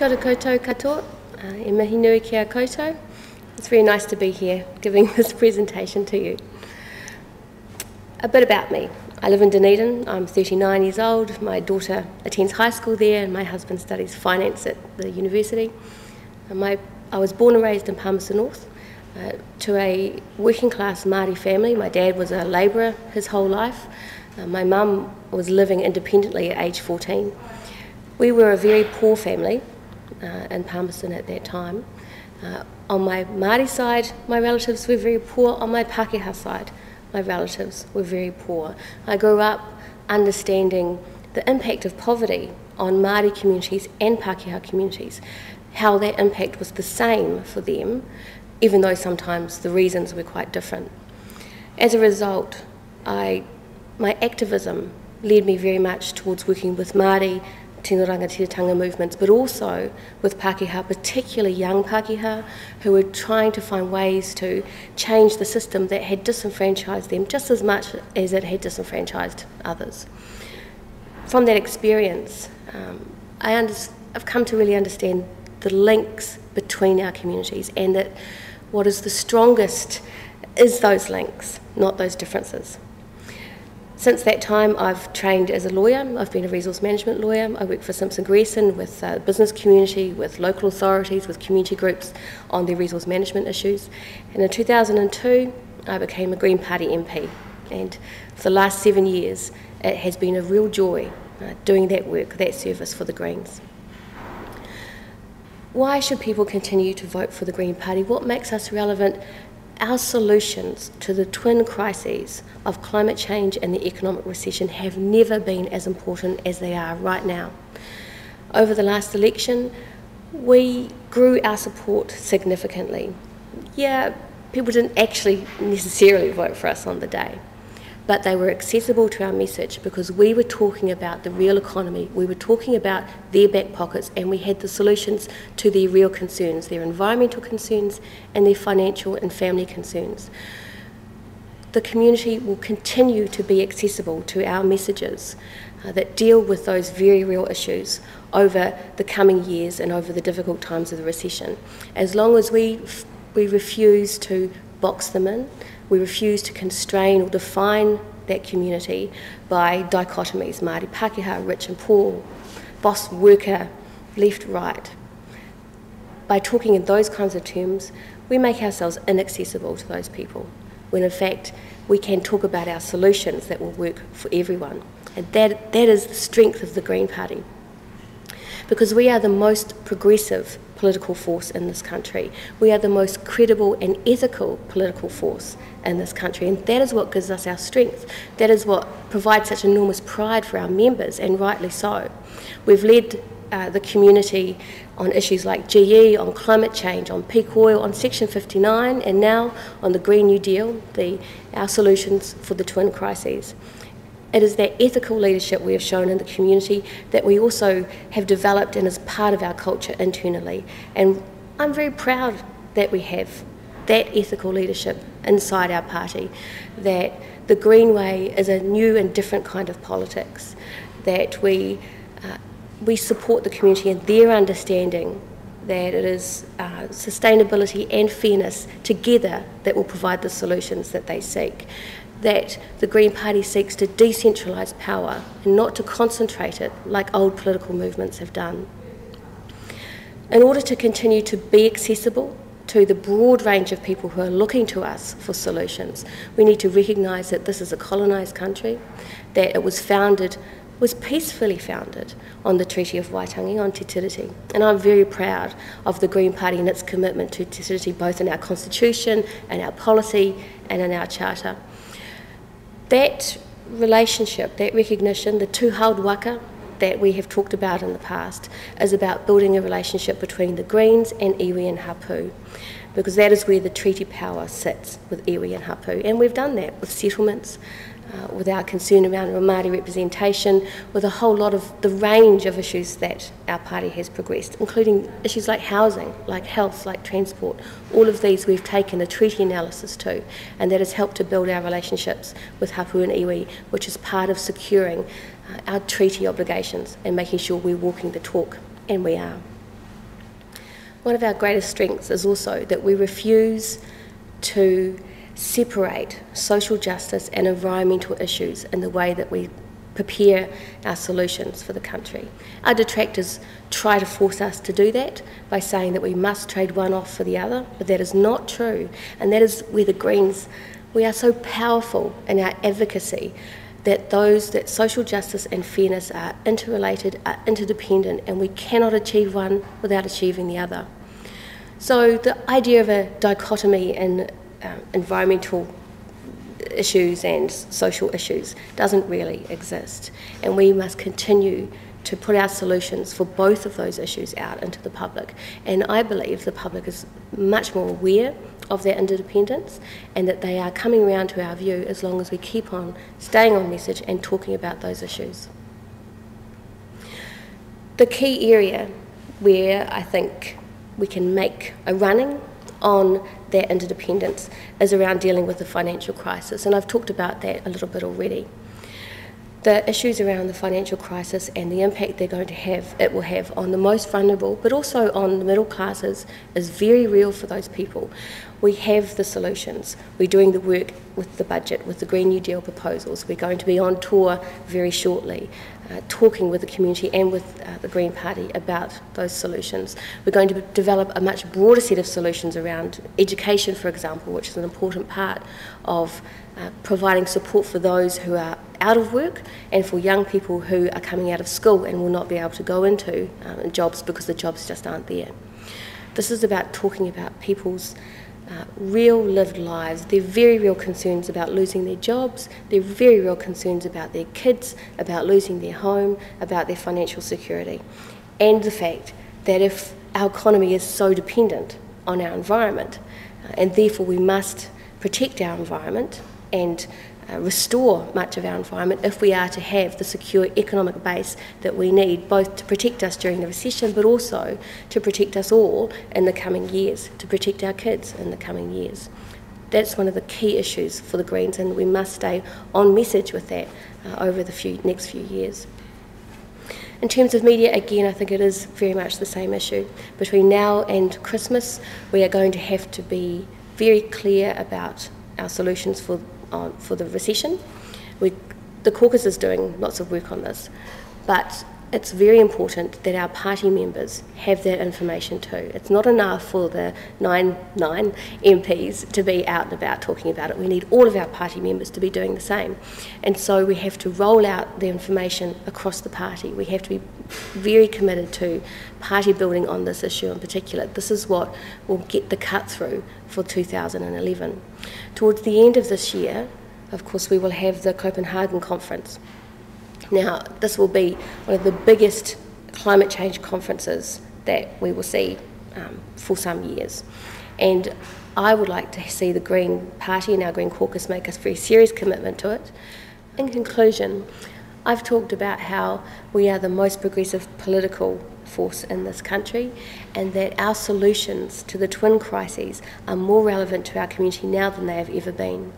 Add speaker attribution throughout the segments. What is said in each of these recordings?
Speaker 1: Kia ora koutou katoa, e mihi nui ki a koutou. It's very nice to be here giving this presentation to you. A bit about me. I live in Dunedin, I'm 39 years old, my daughter attends high school there and my husband studies finance at the university. I was born and raised in Palmerston North to a working class Māori family. My dad was a labourer his whole life. My mum was living independently at age 14. We were a very poor family in Palmerston at that time. On my Māori side, my relatives were very poor. On my Pākehā side, my relatives were very poor. I grew up understanding the impact of poverty on Māori communities and Pākehā communities, how that impact was the same for them, even though sometimes the reasons were quite different. As a result, my activism led me very much towards working with Māori tino rangatiratanga movements, but also with Pākehā, particularly young Pākehā, who were trying to find ways to change the system that had disenfranchised them just as much as it had disenfranchised others. From that experience, I've come to really understand the links between our communities, and that what is the strongest is those links, not those differences. Since that time, I've trained as a lawyer. I've been a resource management lawyer. I work for Simpson Grierson with the business community, with local authorities, with community groups on their resource management issues. And in 2002, I became a Green Party MP. And for the last 7 years, it has been a real joy doing that work, that service for the Greens. Why should people continue to vote for the Green Party? What makes us relevant? Our solutions to the twin crises of climate change and the economic recession have never been as important as they are right now. Over the last election, we grew our support significantly. Yeah, people didn't actually necessarily vote for us on the day, but they were accessible to our message because we were talking about the real economy, we were talking about their back pockets, and we had the solutions to their real concerns, their environmental concerns and their financial and family concerns. The community will continue to be accessible to our messages that deal with those very real issues over the coming years and over the difficult times of the recession. As long as we refuse to box them in, we refuse to constrain or define that community by dichotomies, Māori, Pākehā, rich and poor, boss, worker, left, right. By talking in those kinds of terms, we make ourselves inaccessible to those people, when in fact we can talk about our solutions that will work for everyone. And that is the strength of the Green Party. Because we are the most progressive political force in this country. We are the most credible and ethical political force in this country, and that is what gives us our strength. That is what provides such enormous pride for our members, and rightly so. We've led the community on issues like GE, on climate change, on peak oil, on Section 59, and now on the Green New Deal, our solutions for the twin crises. It is that ethical leadership we have shown in the community that we also have developed and is part of our culture internally. And I'm very proud that we have that ethical leadership inside our party, that the Green Way is a new and different kind of politics, that we support the community in their understanding that it is sustainability and fairness together that will provide the solutions that they seek, that the Green Party seeks to decentralise power and not to concentrate it like old political movements have done. In order to continue to be accessible to the broad range of people who are looking to us for solutions, we need to recognise that this is a colonised country, that it was peacefully founded on the Treaty of Waitangi, on Te Tiriti. And I'm very proud of the Green Party and its commitment to Te Tiriti, both in our constitution and our policy and in our charter. That relationship, that recognition, the tūhau waka that we have talked about in the past, is about building a relationship between the Greens and iwi and hapu, because that is where the treaty power sits with iwi and hapu. And we've done that with settlements, with our concern around Māori representation, with a whole lot of the range of issues that our party has progressed, including issues like housing, like health, like transport. All of these we've taken a treaty analysis to, and that has helped to build our relationships with hapu and iwi, which is part of securing our treaty obligations and making sure we're walking the talk, and we are. One of our greatest strengths is also that we refuse to separate social justice and environmental issues in the way that we prepare our solutions for the country. Our detractors try to force us to do that by saying that we must trade one off for the other, but that is not true. And that is where the Greens, we are so powerful in our advocacy that social justice and fairness are interrelated, are interdependent, and we cannot achieve one without achieving the other. So the idea of a dichotomy in environmental issues and social issues doesn't really exist, and we must continue to put our solutions for both of those issues out into the public. And I believe the public is much more aware of their interdependence and that they are coming around to our view as long as we keep on staying on message and talking about those issues. The key area where I think we can make a running on that interdependence is around dealing with the financial crisis, and I've talked about that a little bit already. The issues around the financial crisis and the impact it will have on the most vulnerable, but also on the middle classes, is very real for those people. We have the solutions. We're doing the work with the budget, with the Green New Deal proposals. We're going to be on tour very shortly, talking with the community and with the Green Party about those solutions. We're going to develop a much broader set of solutions around education, for example, which is an important part of providing support for those who are out of work and for young people who are coming out of school and will not be able to go into jobs because the jobs just aren't there. This is about talking about people's real lived lives, their very real concerns about losing their jobs, their very real concerns about their kids, about losing their home, about their financial security, and the fact that if our economy is so dependent on our environment, and therefore we must protect our environment and restore much of our environment if we are to have the secure economic base that we need, both to protect us during the recession but also to protect us all in the coming years, to protect our kids in the coming years. That's one of the key issues for the Greens, and we must stay on message with that over the next few years. In terms of media, again, I think it is very much the same issue. Between now and Christmas, we are going to have to be very clear about our solutions for the recession. The caucus is doing lots of work on this, but it's very important that our party members have that information too. It's not enough for the nine MPs to be out and about talking about it. We need all of our party members to be doing the same. And so we have to roll out the information across the party. We have to be very committed to party building on this issue in particular. This is what will get the cut through for 2011. Towards the end of this year, of course, we will have the Copenhagen conference. Now, this will be one of the biggest climate change conferences that we will see for some years. And I would like to see the Green Party and our Green Caucus make a very serious commitment to it. In conclusion, I've talked about how we are the most progressive political force in this country and that our solutions to the twin crises are more relevant to our community now than they have ever been.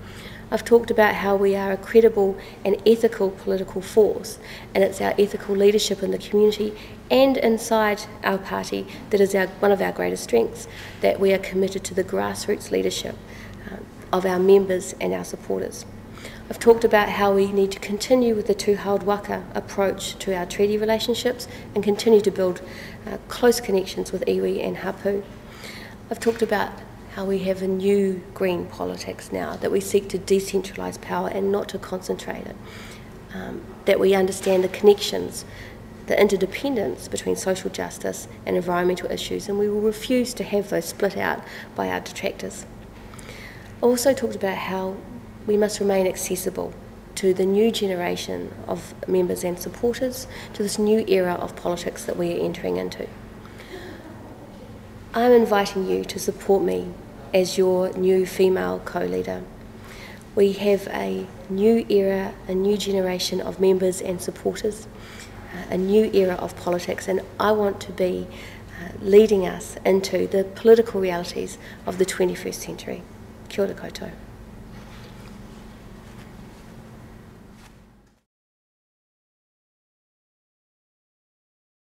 Speaker 1: I've talked about how we are a credible and ethical political force, and it's our ethical leadership in the community and inside our party that is one of our greatest strengths, that we are committed to the grassroots leadership of our members and our supporters. I've talked about how we need to continue with the two-held waka approach to our treaty relationships and continue to build close connections with iwi and hapu. I've talked about how we have a new green politics now, that we seek to decentralise power and not to concentrate it, that we understand the connections, the interdependence between social justice and environmental issues, and we will refuse to have those split out by our detractors. I also talked about how we must remain accessible to the new generation of members and supporters, to this new era of politics that we are entering into. I'm inviting you to support me as your new female co-leader. We have a new era, a new generation of members and supporters, a new era of politics, and I want to be leading us into the political realities of the 21st century. Kia ora koutou.